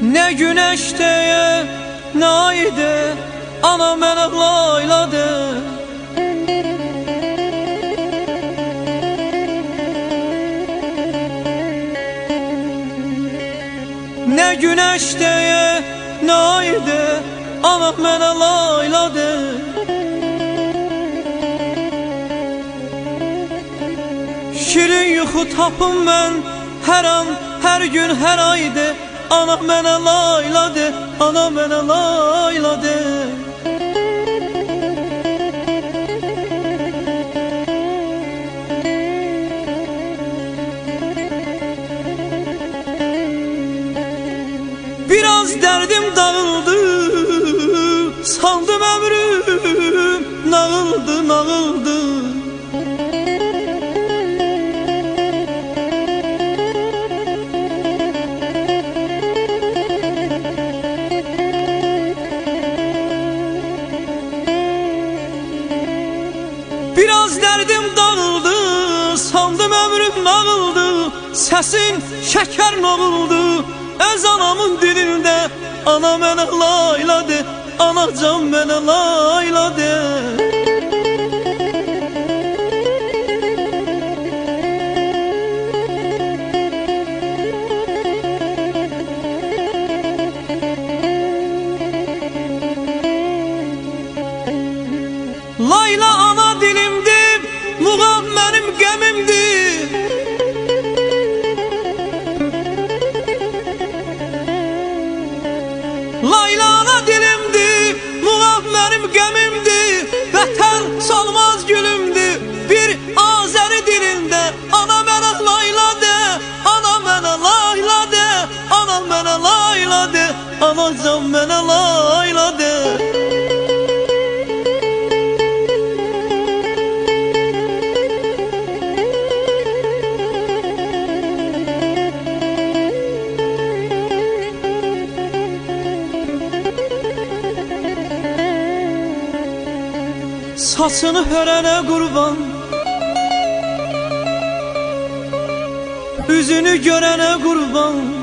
Ne güneş diye, ne ay de, ana mənə layladı. Ne güneş diye, ne ay de, ana mənə layladı. Şirin yuxu tapım mən hər an, hər gün, hər aydı. Ana mənə layladı, ana mənə layladı. Biraz dərdim dağıldı, sandım ömrüm nağıldı, nağıldı. Biraz derdim dağıldı, sandım ömrüm nağıldı. Səsin şəkər nağıldı, öz anamın dilində. Ana mənə layladı, anacan mənə layladı. Layla ana dilimdir, muğam mənim qəmimdir. Layla ana dilimdir, muğam mənim qəmimdir. Vətən salmaz gülümdür, bir Azəri dilində. Ana mənə layladı, ana mənə layladı, ana mənə layladı, anacan mənə layladı. Saçını hörənə qurban, üzünü görənə qurban.